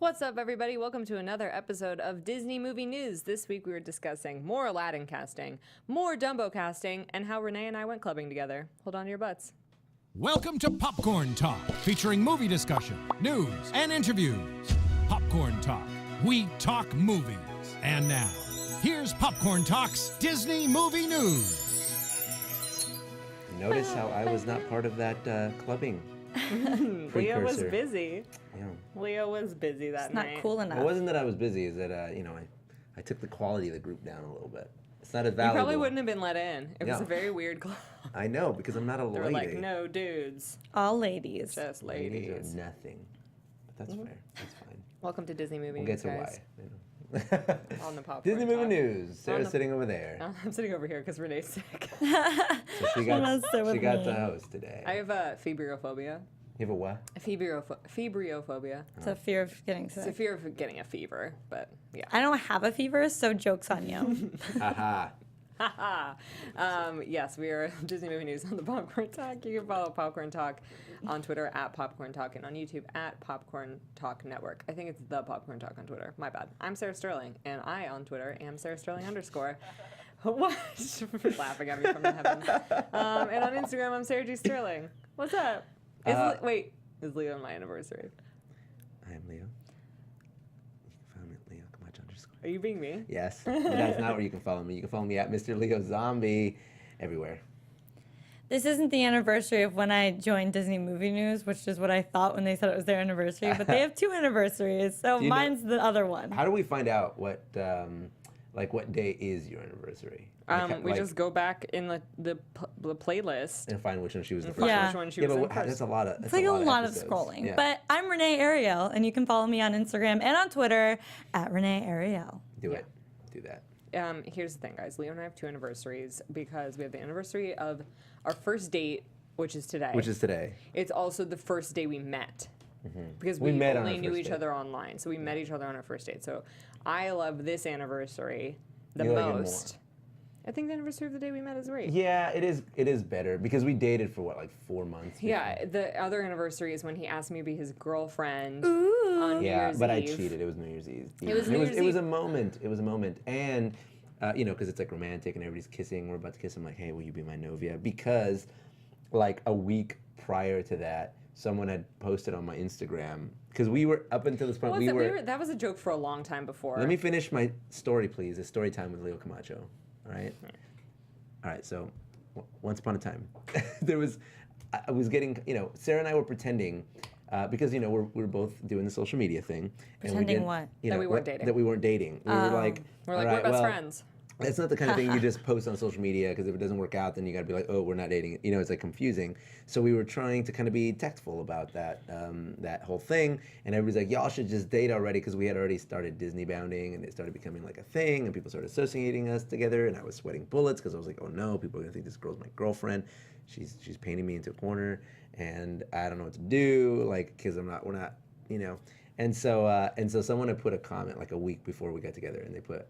What's up, everybody? Welcome to another episode of Disney Movie News. This week we were discussing more Aladdin casting, more Dumbo casting, and how Renee and I went clubbing together. Hold on to your butts. Welcome to Popcorn Talk, featuring movie discussion, news, and interviews. Popcorn Talk. We talk movies. And now, here's Popcorn Talk's Disney Movie News. Notice how I was not part of that clubbing precursor. Leo was busy. Yeah. Leo was busy that It's night. not cool enough. It wasn't that I was busy, is that, I took the quality of the group down a little bit. It's not as You valuable. probably wouldn't have been let in. It was No. a very weird club. I know, because I'm not a They were lady. like, no dudes, All ladies. just Ladies ladies. are nothing. But that's fair. That's fine. Welcome to Disney Movie We'll News, get to guys. why. On the Popcorn Disney Movie Talk. News. Sarah's the- sitting over there. I'm sitting over here because Renee's sick. So she got, Wanna sit with she got me. the host today. I have fibrophobia. You have a what? Febriophobia. It's a fear of getting It's a sick. fear of getting a fever, but yeah. I don't have a fever, so joke's on you. Haha. Yes, we are Disney Movie News on the Popcorn Talk. You can follow Popcorn Talk on Twitter at Popcorn Talk and on YouTube at Popcorn Talk Network. I think it's the Popcorn Talk on Twitter. My bad. I'm Sarah Sterling, and I on Twitter am Sarah Sterling _ What? Laughing at me from the heavens. And on Instagram, I'm Sarah G. Sterling. What's up? Is Leo on my anniversary? I am Leo. You can find me at Leo Camacho _ Are you being me? Yes, but that's not where you can follow me. You can follow me at Mr. Leo Zombie everywhere. This isn't the anniversary of when I joined Disney Movie News, which is what I thought when they said it was their anniversary, but they have 2 anniversaries, so Do you know- mine's the other one. How do we find out what day is your anniversary? We just go back in the playlist and find which one she was the and first. find Yeah. which one she Yeah, was but in that's first. a lot of. It's like a lot of episodes. scrolling. Yeah. But I'm Renee Ariel, and you can follow me on Instagram and on Twitter at Renee Ariel. Do it. Do that. Here's the thing, guys. Leo and I have 2 anniversaries because we have the anniversary of our first date, which is today. Which is today. It's also the first day we met. Because We we met on only our knew first each date. other online. So we met each other on our first date. So I love this anniversary the You like it more. most. I think the anniversary of the day we met is great. Yeah, it is. It is better because we dated for what, like 4 months. Yeah, the other anniversary is when he asked me to be his girlfriend on New Yeah, Year's but I Eve. cheated. It was New Year's Eve. It was New Year's It was a Eve. moment. It was a moment, and because it's like romantic and everybody's kissing. We're about to kiss. I'm like, hey, will you be my novia? Because like a week prior to that, someone had posted on my Instagram because we were up until this point. That was a joke for a long time before. Let me finish my story, please. It's story time with Leo Camacho. All right. All right. So, once upon a time, I was getting, Sarah and I were pretending, because we're both doing the social media thing. Pretending what? That we weren't dating. That we weren't dating. We were like, we're all like, we're right, best well, friends. That's not the kind of thing you just post on social media, because if it doesn't work out, then you got to be like, oh, we're not dating. It's like confusing. So we were trying to kind of be tactful about that whole thing. And everybody's like, y'all should just date already, because we had already started Disney bounding, and it started becoming like a thing, and people started associating us together. And I was sweating bullets because I was like, oh no, people are gonna think this girl's my girlfriend. She's painting me into a corner, and I don't know what to do, like, because we're not. And so someone had put a comment like a week before we got together, and they put.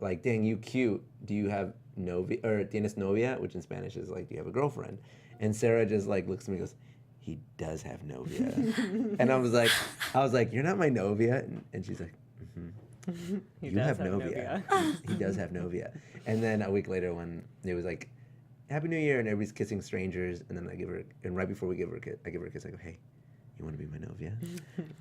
Like, dang, you cute. Do you have novia, or tienes novia, which in Spanish is like, do you have a girlfriend? And Sarah just like looks at me and goes, he does have novia. And I was like, you're not my novia. And she's like, you have novia. He does have novia. And then a week later, when it was like, Happy New Year, and everybody's kissing strangers, and then and right before we give her a kiss, I give her a kiss. I go, hey, you want to be my novia?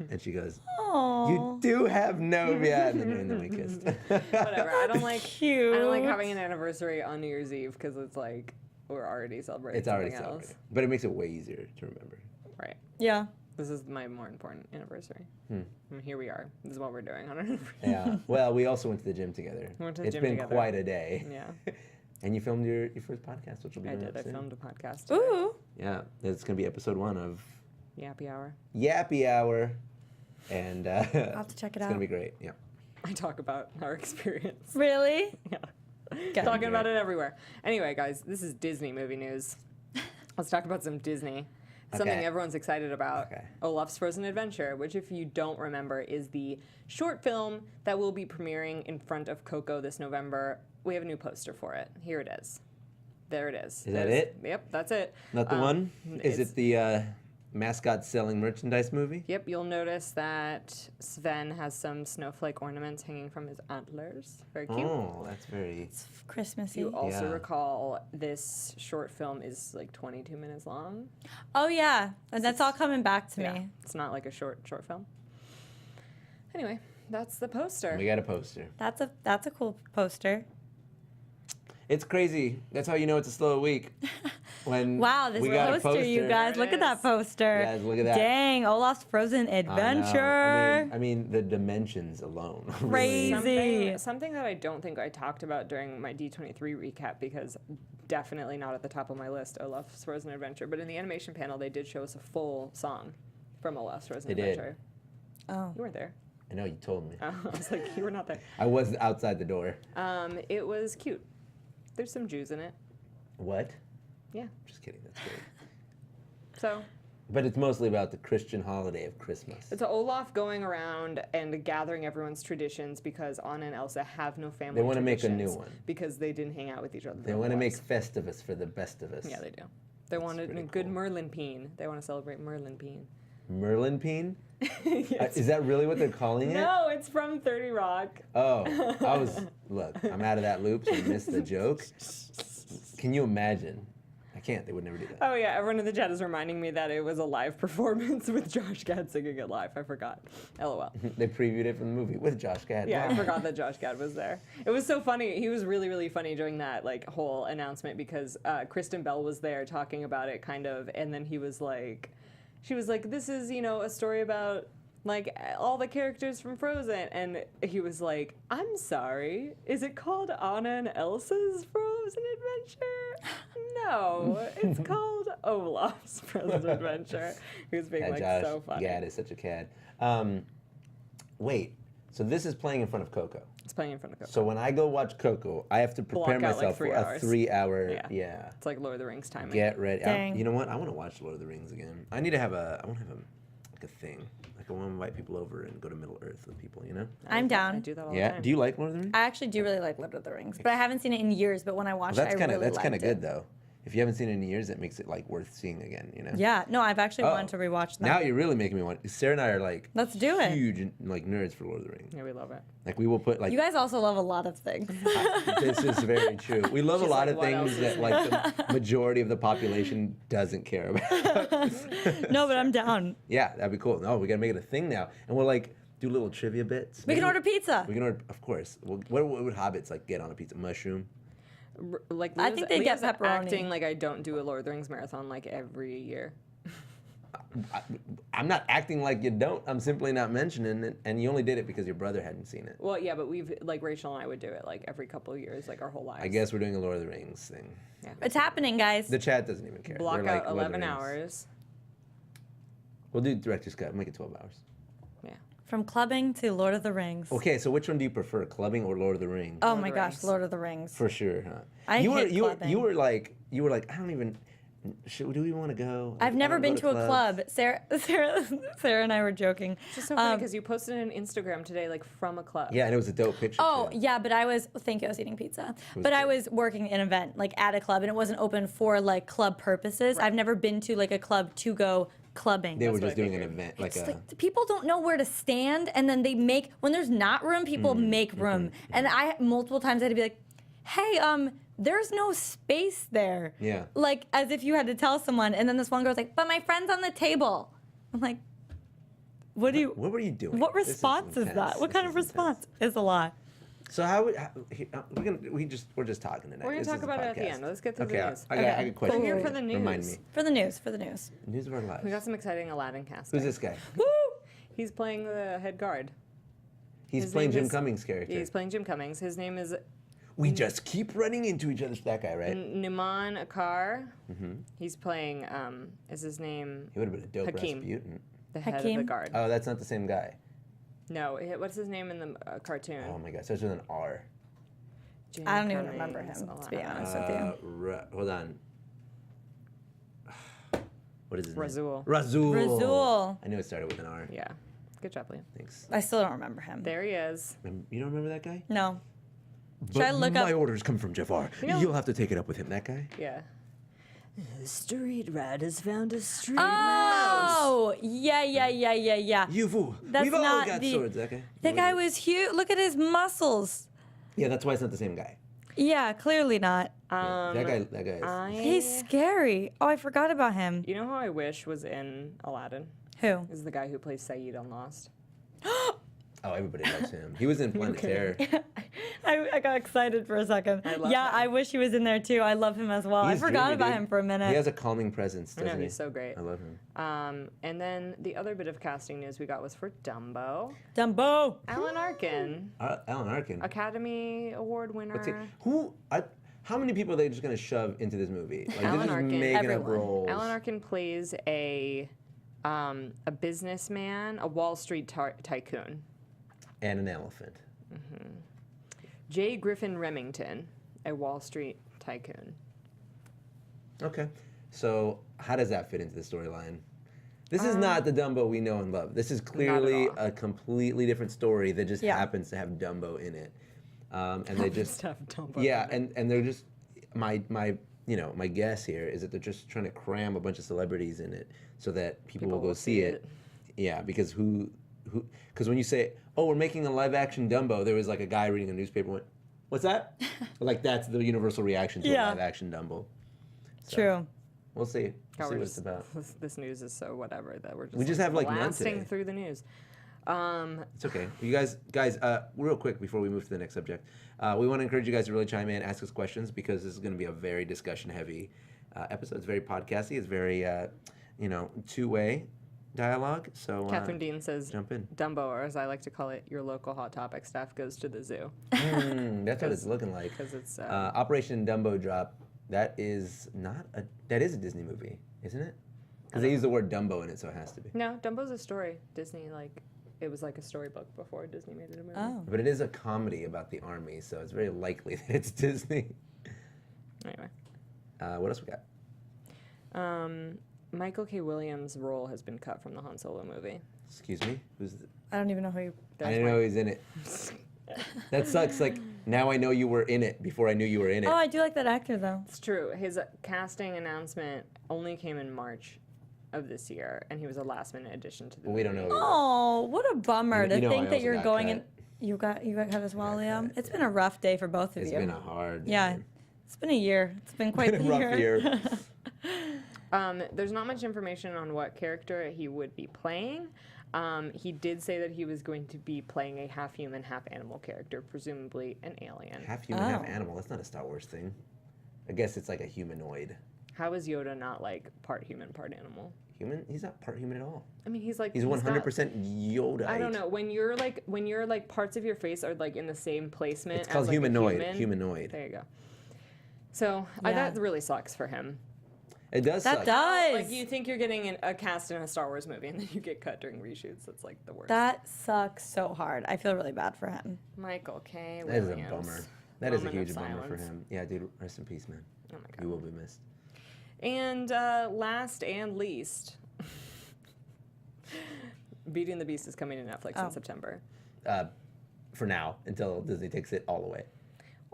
And she goes, Aww. you do have novia. And then we kissed. Whatever. I don't like Cute. I don't like having an anniversary on New Year's Eve because it's like we're already celebrating It's already something celebrated. else. But it makes it way easier to remember. Right. Yeah. This is my more important anniversary. And here we are. This is what we're doing on our anniversary. Yeah. Well, we also went to the gym together. We went to the It's gym been together. quite a day. Yeah. And you filmed your first podcast, which will be I coming did. up I soon. filmed a podcast. Today. Ooh. Yeah. It's going to be episode 1 of Yappy Hour. Yappy Hour. And I'll have to check it it's out. going to be great. Yeah. I talk about our experience. Really? Yeah. Good. Talking about it everywhere. Anyway, guys, this is Disney movie news. Let's talk about some Disney. Something Okay. everyone's excited about. Okay. Olaf's Frozen Adventure, which, if you don't remember, is the short film that will be premiering in front of Coco this November. We have a new poster for it. Here it is. There it is. Is that it? Yep, that's it. Not the one? Is it's- it the mascot selling merchandise movie. Yep, you'll notice that Sven has some snowflake ornaments hanging from his antlers. Very cute. Oh, that's very. It's Christmassy. You also Yeah. recall this short film is like 22 minutes long. Oh yeah, and that's all coming back to Yeah, me. it's not like a short film. Anyway, that's the poster. We got a poster. That's a cool poster. It's crazy. That's how you know it's a slow week. When Wow, this we got a poster, you guys. There it Look at that is. poster. Guys, look at that. Dang, Olaf's Frozen I know. Adventure. I mean, the dimensions alone. Crazy. Something that I don't think I talked about during my D23 recap, because definitely not at the top of my list, Olaf's Frozen Adventure. But in the animation panel, they did show us a full song from Olaf's Frozen They did. Adventure. Oh. You weren't there. I know, you told me. I was like, you were not there. I was outside the door. It was cute. There's some Jews in it. What? Yeah. Just kidding. That's great. So But it's mostly about the Christian holiday of Christmas. it's Olaf going around and gathering everyone's traditions because Anna and Elsa have no family. They wanna make a new traditions one. because they didn't hang out with each other. They want to make Festivus for the best of us. Yeah, they do. They want a pretty good cool. Merlin peen. They want to celebrate Merlin peen. Merlin peen? Yes. Is that really what they're calling it? No, it's from 30 Rock. Oh, look, I'm out of that loop, so I missed the joke. Can you imagine? I can't, they would never do that. Oh yeah, everyone in the chat is reminding me that it was a live performance with Josh Gad singing it live. I forgot. LOL. They previewed it from the movie with Josh Gad. Yeah, Wow. I forgot that Josh Gad was there. It was so funny. He was really, really funny during that like whole announcement because Kristen Bell was there talking about it kind of, and then he was like, she was like, this is, you know, a story about like all the characters from Frozen, and he was like, I'm sorry, is it called Anna and Elsa's Frozen Adventure? No, it's called Olaf's Frozen Adventure. He was being That like Josh so funny. Gad is such a cad. Wait, so this is playing in front of Coco. It's playing in front of Coco. So when I go watch Coco, I have to prepare Block out, like, myself 3 for hours. a 3-hour. Yeah. Yeah. It's like Lord of the Rings timing. Get ready. Dang. You know what? I want to watch Lord of the Rings again. I want to have a like a thing. Like I want to invite people over and go to Middle Earth with people. You know? I'm I down. do that all the Yeah. time. Do you like Lord of the Rings? I actually do really like Lord of the Rings, but I haven't seen it in years. But when I watched That's it, I kind of really that's kind liked of it. good though. If you haven't seen it in years, it makes it like worth seeing again. You know? Yeah, no, I've actually Oh, wanted to rewatch that. Now you're really making me want. Sarah and I are like Let's do it. huge like nerds for Lord of the Rings. Yeah, we love it. Like we will put like You guys also love a lot of things. this is very true. We love She's a lot like, of "What things else is that like the majority of the population doesn't care about. No, but I'm down. Yeah, that'd be cool. No, we gotta make it a thing now, and we'll like do little trivia bits. We can order pizza. We can order, of course. What would hobbits like get on a pizza? Mushroom. Like I think they get Leah's pepperoni. acting like I don't do a Lord of the Rings marathon like every year. I'm not acting like you don't. I'm simply not mentioning it, and you only did it because your brother hadn't seen it. Well, yeah, but we've like Rachel and I would do it like every couple of years, like our whole lives. I guess we're doing a Lord of the Rings thing. It's happening, guys. The chat doesn't even care. block They're like, out Lord of the 11 Rings. hours. We'll do director's cut. Make it 12 hours. Yeah. From clubbing to Lord of the Rings. Okay, so which one do you prefer, clubbing or Lord of the Rings? Oh of my the gosh, Rings. Lord of the Rings. For sure, huh? I hate you clubbing. were like I don't even. Do we want to go? I've I never don't been go to a clubs. club. Sarah and I were joking. It's just so funny because you posted an Instagram today like from a club. Yeah, and it was a dope picture. Oh, too. yeah, but I was, thank you, I was eating pizza. But I was working an event, like at a club, and it wasn't open for like club purposes. I've never been to like a club to go clubbing. They were what just I doing an figured. event, like It's a. like, people don't know where to stand, and then they make, when there's not room, people make room. And I, multiple times I had to be like, hey, there's no space there. Yeah. Like, as if you had to tell someone, and then this one girl's like, but my friend's on the table. I'm like, what do you, What were you doing? what This response is intense. that? What This kind of is response? intense. Is a lot. So we're just talking tonight. We're gonna This talk is a about it at the podcast. end. Let's get to Okay, the news. I got a question. We're here for for you. the news. Remind me. For the news. News of our lives. We got some exciting Aladdin cast. Who's this guy? Woo! He's playing the head guard. He's His playing name Jim is- Cummings' character. He's playing Jim Cummings. His name is We just keep running into each other. That guy, right? Numan Akar. He's playing. Is his name He would have been a dope Hakeem. Rasputin. the head of Hakeem? the guard? Oh, that's not the same guy. No, what's his name in the cartoon? Oh my God, starts with an R. Jim I don't even Cummings, remember him, to be Aladdin. honest with you. Hold on. What is his Razul. name? Razul. Razul. I knew it started with an R. Yeah, good job, Liam. Thanks. I still don't remember him. There he is. You don't remember that guy? No. But I look my up- orders come from Jafar. know- You'll have to take it up with him. That guy? Yeah. Street rat has found a street Oh, yeah. You-foo. That's We've all not got the- swords, okay? The guy was huge. Look at his muscles. Yeah, that's why it's not the same guy. Yeah, clearly not. That guy is... He's scary. Oh, I forgot about him. You know who I wish was in Aladdin? Who? Is the guy who plays Saeed on Lost. Oh, everybody loves him. He was in Planet Terror. I got excited for a second. I love Yeah, him. I wish he was in there too. I love him as well. He's I forgot dreamy, about dude. him for a minute. He has a calming presence, I doesn't know, he? he's so great. I love him. And then the other bit of casting news we got was for Dumbo. Dumbo. Alan Arkin, Alan Arkin. Academy Award winner. How many people are they just going to shove into this movie? Like, they're Alan just Arkin. making up Everyone. roles. Alan Arkin plays a businessman, a Wall Street tycoon. And an elephant. J. Griffin Remington, a Wall Street tycoon. Okay. So how does that fit into the storyline? This is not the Dumbo we know and love. This is clearly all. a completely different story that just Yeah. happens to have Dumbo in it. And they just... Have Dumbo Yeah, in it. and they're just... My guess here is that they're just trying to cram a bunch of celebrities in it so that people will go see it. Yeah, because because when you say, oh, we're making a live action Dumbo, there was like a guy reading a newspaper and went, what's that? Like that's the universal reaction to a Yeah. live action Dumbo. So, True. We'll see. God, See we're what it's just- about. This news is so whatever that we're just We just have, like, none blasting today. through the news. It's okay. You guys, real quick before we move to the next subject, we want to encourage you guys to really chime in, ask us questions, because this is going to be a very discussion-heavy episode. It's very podcasty. It's very, two-way dialogue. So Catherine Dean says, jump in. Dumbo, or as I like to call it, your local Hot Topic staff goes to the zoo. That's what it's looking like. Because it's... Operation Dumbo Drop. That is a Disney movie, isn't it? Because they use the word Dumbo in it, so it has to be. No, Dumbo's a story. Disney, it was like a storybook before Disney made it a movie. Oh. But it is a comedy about the army, so it's very likely that it's Disney. Anyway. What else we got? Michael K. Williams' role has been cut from the Han Solo movie. Excuse me? I don't even know who you. I didn't know he was in it. That sucks. Like, now I know you were in it before I knew you were in it. Oh, I do like that actor though. It's true. His casting announcement only came in March of this year, and he was a last-minute addition to the But we don't movie. know. Oh, what a bummer You to know I think that also you're got going cut. in. You got cut as well, Leo. cut, It's been a rough day for both of It's you. been a hard Yeah, year. it's been a year. It's been quite Been a the rough year. There's not much information on what character he would be playing. He did say that he was going to be playing a half human, half animal character, presumably an alien. Half human, half Oh. animal. That's not a Star Wars thing. I guess it's like a humanoid. How is Yoda not like part human, part animal? Human? He's not part human at all. I mean, he's like He's 100% Yoda. I don't know. When you're like parts of your face are like in the same placement. It's called as, like, a humanoid. human. Humanoid. There you go. So Yeah. that really sucks for him. It does That suck. does. Like you think you're getting a cast in a Star Wars movie, and then you get cut during reshoots. That's like the worst. That sucks so hard. I feel really bad for him. Michael K. That is a Williams. bummer. That is a Moment of huge bummer for silence. him. Yeah, dude, rest in peace, man. Oh my god. You will be missed. And last and least, Beauty and the Beast is coming to Netflix in September. For now, until Disney takes it all away.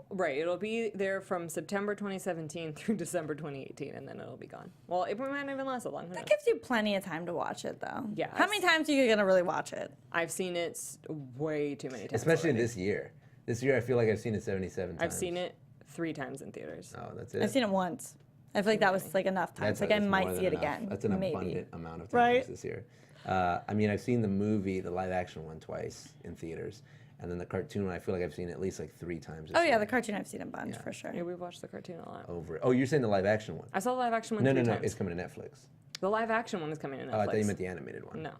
Right, it'll be there from September 2017 through December 2018, and then it'll be gone. Well, it might not even last that long. Who knows? That gives you plenty of time to watch it, though. Yeah, How many times are you gonna really watch it? I've seen it way too many times. Especially already. this year. This year, I feel like I've seen it 77 times. I've seen it 3 times in theaters. Oh, that's it? I've seen it once. I feel like that was like enough times. Like I that's might more see than it enough. again. That's an maybe. abundant amount of times Right? this year. I mean, I've seen the movie, the live action one, twice in theaters. And then the cartoon one, I feel like I've seen at least like 3 times. This Oh yeah, year. the cartoon I've seen a bunch Yeah. for sure. Yeah, we've watched the cartoon a lot. Over. Oh, you're saying the live action one? I saw the live action one No, 3 no, times. it's coming to Netflix. The live action one is coming to Netflix. Oh, I thought you meant the animated one. No.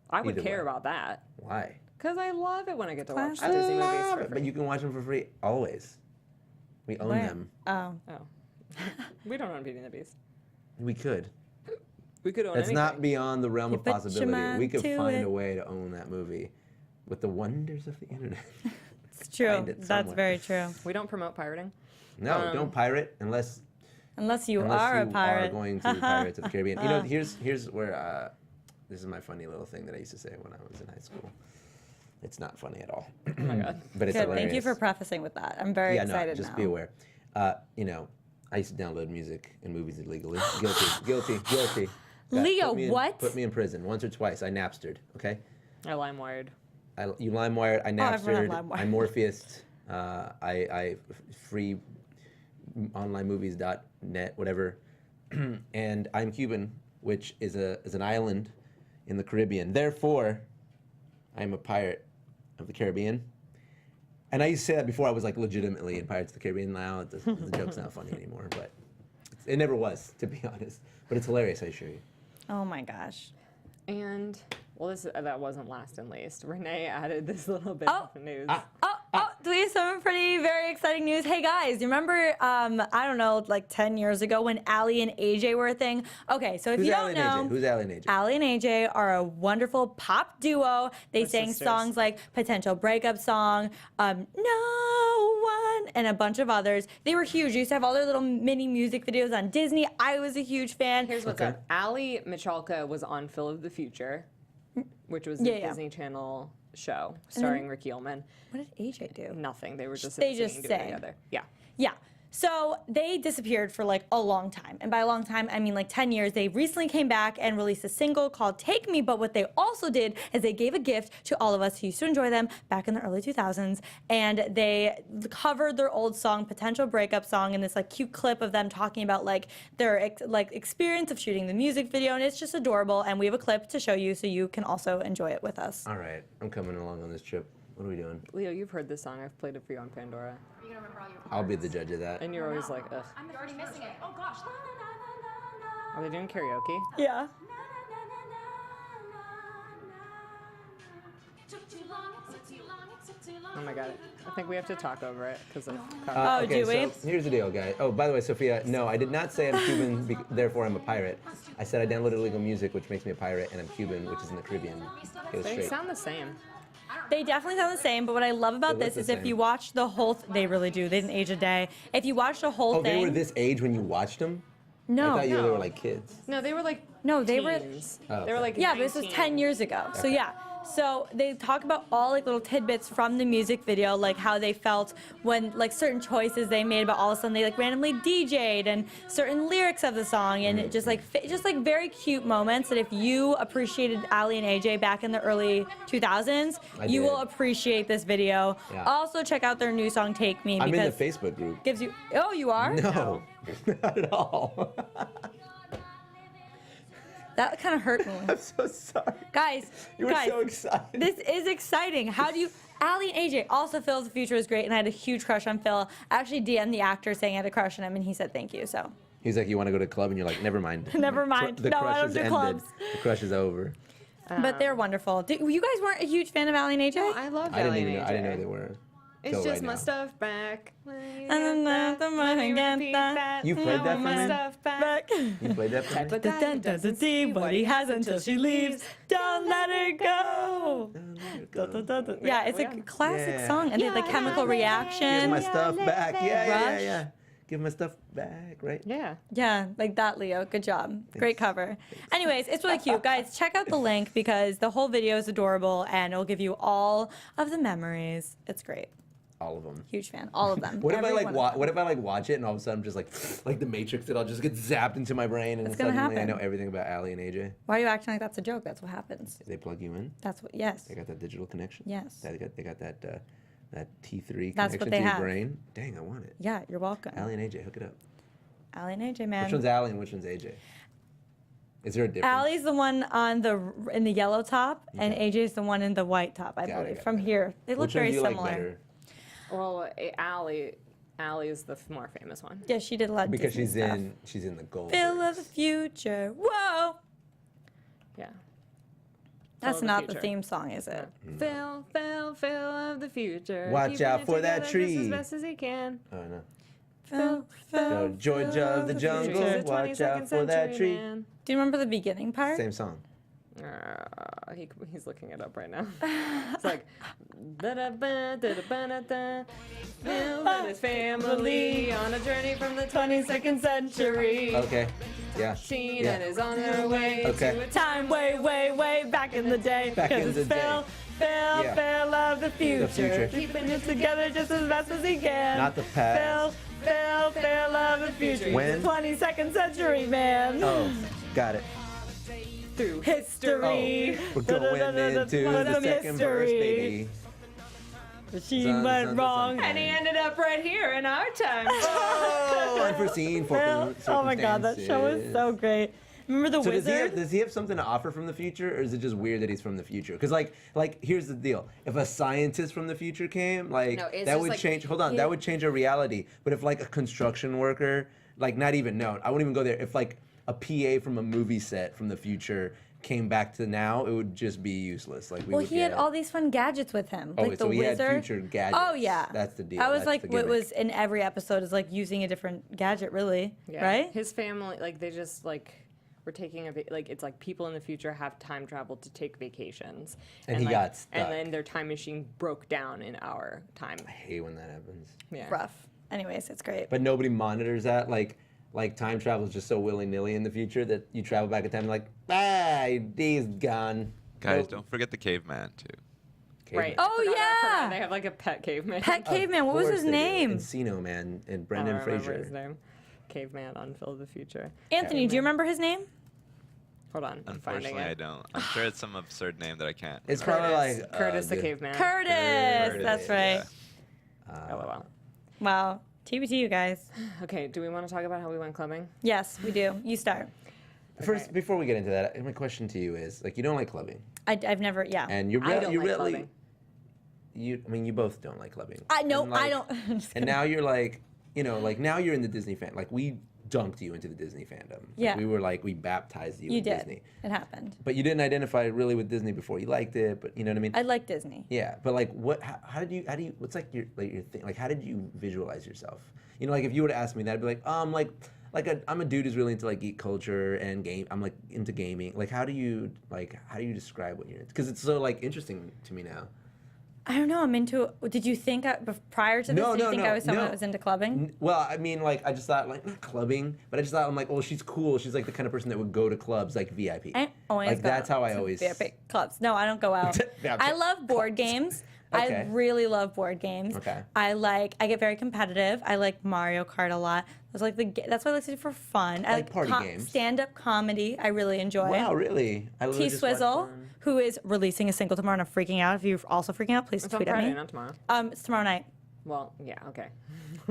I would Either care way. about that. Why? Because I love it when I get to watch Classic. Disney movies Love for it, free. but you can watch them for free always. We own Where? them. Oh. Oh. We don't own Beauty and the Beast. We could. We could own That's anything. not beyond the realm You of put your possibility. mind We could to find it. a way to own that movie with the wonders of the internet. It's true. Find it That's somewhere. very true. We don't promote pirating. No, don't pirate unless Unless you unless are you a pirate. are going to Pirates of the Caribbean. You know, here's where this is my funny little thing that I used to say when I was in high school. It's not funny at all, Oh my god. but it's Good. hilarious. Thank you for prefacing with that. I'm very yeah, excited no, just now. be aware. You know, I used to download music and movies illegally. Guilty. Leo, what? Put me in prison once or twice. I Napstered, okay? I LimeWired. You LimeWired, I Napstered, LimeWire. I Morpheused, I free onlinemovies.net, whatever. And I'm Cuban, which is an island in the Caribbean. Therefore, I'm a pirate of the Caribbean. And I used to say that before I was like legitimately in Pirates of the Caribbean. Now the joke's not funny anymore, but it never was, to be honest. But it's hilarious, I assure you. Oh my gosh. And, well, that wasn't last and least. Renee added this little bit of news. We have some very exciting news. Hey guys, you remember, I don't know, like 10 years ago when Aly and AJ were a thing? Okay, so if you don't know. Who's Aly and AJ? Aly and AJ are a wonderful pop duo. They sang sisters. songs like Potential Breakup Song, No One, and a bunch of others. They were huge. They used to have all their little mini music videos on Disney. I was a huge fan. Here's what's up. Aly Michalka was on Phil of the Future, which was a Disney Channel show starring Ricky Ullman. What did AJ do? Nothing. They were just They singing, just doing it sang. together. Yeah. Yeah. So they disappeared for like a long time. And by a long time, I mean like 10 years. They recently came back and released a single called Take Me. But what they also did is they gave a gift to all of us who used to enjoy them back in the early 2000s. And they covered their old song, Potential Breakup Song, in this like cute clip of them talking about like their experience of shooting the music video. And it's just adorable. And we have a clip to show you so you can also enjoy it with us. All right, I'm coming along on this trip. What are we doing? Leo, you've heard this song. I've played it for you on Pandora. Are you gonna remember all your I'll be the judge of that. And you're always like, ugh. You're already missing it. Oh gosh. Are they doing karaoke? Yeah. Oh my god. I think we have to talk over it because of Oh, okay, do we? so here's the deal, guys. Oh, by the way, Sophia, no, I did not say I'm Cuban, therefore I'm a pirate. I said I downloaded illegal music, which makes me a pirate, and I'm Cuban, which is in the Caribbean. Get it They straight. sound the same. They definitely sound the same, but what I love about They this look is the if same. you watch the whole, they really do. They didn't age a day. If you watch the whole Oh, thing, they were this age when you watched them? no, I thought they No. were like kids. No, they were like No, they were- teens. Oh, They were okay. like yeah, but this was 10 years ago. So yeah. So they talk about all like little tidbits from the music video, like how they felt when like certain choices they made, but all of a sudden they like randomly DJ'd and certain lyrics of the song, and it just like very cute moments that if you appreciated Aly and AJ back in the early 2000s, you did. will appreciate this video. Yeah. Also check out their new song "Take Me" I'm in the because Facebook group. gives you. Oh, you are? No, not at all. That kind of hurt me. I'm so sorry. Guys, You were so excited. This is exciting. How do you... Aly and AJ, also Phil of the Future is great, and I had a huge crush on Phil. I actually DM'd the actor saying I had a crush on him, and he said thank you, so... He's like, you want to go to a club? And you're like, never mind. Never mind. The No, crush I don't has do ended. clubs. The crush is over. But they're wonderful. You guys weren't a huge fan of Aly and AJ? No, I love I didn't Aly even and know. I didn't know AJ. they were. It's till just right my now. stuff back. You played that for my me? stuff back. You played that for me? But then Doesn't see what he has until she leaves. Don't let her go. Yeah, it's a classic Yeah. song, and they like Chemical Give Reaction. my stuff back. Yeah. Rush. Give my stuff back, right? Yeah. Yeah, like that, Leo. Good job. Great cover. Anyways, it's really cute. Guys, check out the link because the whole video is adorable and it'll give you all of the memories. It's great. All of them. Huge fan. All of them. What if I Every like one of them. what if I like watch it and all of a sudden I'm just like the Matrix, it'll just get zapped into my brain and It's gonna suddenly I happen. know everything about Aly and AJ. Why are you acting like that's a joke? That's what happens. They plug you in. That's what, yes. They got that digital connection. Yes. They got that T3 That's connection what to they your have. brain. Dang, I want it. Yeah, you're welcome. Aly and AJ, hook it up. Aly and AJ, man. Which one's Aly and which one's AJ? Is there a difference? Aly's the one in the yellow top, and AJ's the one in the white top, I Got it, believe. got it, From got it. here, they look Which one very do you similar. like better? Well, Aly is the more famous one. Yeah, she did a lot of Because Disney stuff. she's in the gold. Phil of the Future. Whoa! Yeah. That's of the not the Future. theme song, is it? Phil of the future. Watch Keeping out it for that together just tree. as best as he can. Oh no. Phil, No, Georgia of the jungle, Future's the watch 22nd out for that century tree. man. Do you remember the beginning part? Same song. He's looking it up right now. It's like da-da-ba, da-da-ba-da-da. Phil and his family on a journey from the 22nd century. Okay. Yeah. Sheena Yeah. is on her way Okay. to a Time way, way, way back in the day. Back in Because the it's day. Phil, Phil of the future. future. Keeping it together just as best as he can. Not the past. Phil of the future. When? 22nd century man. Oh, got it. Through History. We're going into the second verse, baby. She Son, went son, wrong. son. And he ended up right here in our time. Oh, unforeseen Phil. Oh my God, that show is so great. Remember the So wizard? does he have something to offer from the future, or is it just weird that he's from the future? Because like here's the deal: if a scientist from the future came, like No, it's that just would like- change. Hold on, that would change our reality. But if like a construction worker, like not even no, I wouldn't even go there. If like a PA from a movie set from the future came back to now, it would just be useless. Like we Well, would he had get- all these fun gadgets with him, Oh, like wait, the so he had wizard. future gadgets. Oh yeah, That's the deal. That was That's like the what gimmick. was in every episode is like using a different gadget, really, Yeah. right? His family, like they just like were taking like it's like people in the future have time travel to take vacations, And he like, got stuck. and then their time machine broke down in our time. I hate when that happens. Yeah. Rough. Anyways, it's great. But nobody monitors that. Like time travel is just so willy-nilly in the future that you travel back in time and like, he's gone. Guys, Nope. don't forget the caveman too. Caveman. Right. Oh, I forgot yeah. They have like a pet caveman. Pet caveman. What was Of his course they do. name? Encino Man and I don't Brendan remember Fraser. his name. Caveman on Phil of the Future. Anthony, do you remember his name? Hold on. I'm finding Unfortunately, I it. don't. I'm sure it's some absurd name that I can't. It's remember. probably Curtis, like Curtis the good. caveman. Curtis. That's right. Yeah. LOL. Wow. TBT, you guys. Okay, do we want to talk about how we went clubbing? Yes, we do. You start. First, Okay. before we get into that, my question to you is like, you don't like clubbing, I've never. Yeah. and you're I don't you like really, clubbing. I mean, you both don't like clubbing. I know. And, like, I don't. I'm just And kidding. now you're like, like now you're in the Disney fan. Like we dunked you into the Disney fandom. Like, Yeah. we were like, we baptized you You in did. Disney. It happened. But you didn't identify really with Disney before you liked it. But you know what I mean? I like Disney. Yeah, but like, what? How did you? What's like your thing? Like, how did you visualize yourself? Like if you were to ask me that, I'd be like, I'm a dude who's really into like geek culture and game. I'm like into gaming. Like, how do you describe what you're into? Because it's so like interesting to me now. I don't know. I'm into. Did you think prior to this? No, did you no, think no, I was someone no. that was into clubbing? Well, I mean, like I just thought like not clubbing, but I just thought I'm like, oh, she's cool. She's like the kind of person that would go to clubs like VIP. I always like go that's how I to always. VIP clubs. No, I don't go out. VIP I love board games. Okay. I really love board games. Okay. I get very competitive. I like Mario Kart a lot. That's that's what I like to do for fun. I Like party games. Stand-up comedy. I really enjoy. Wow, really? I T literally just watched Swizzle, one. who is releasing a single tomorrow, and I'm freaking out. If you're also freaking out, please It's on tweet at Friday, me. not tomorrow. It's tomorrow night. Well, yeah, okay.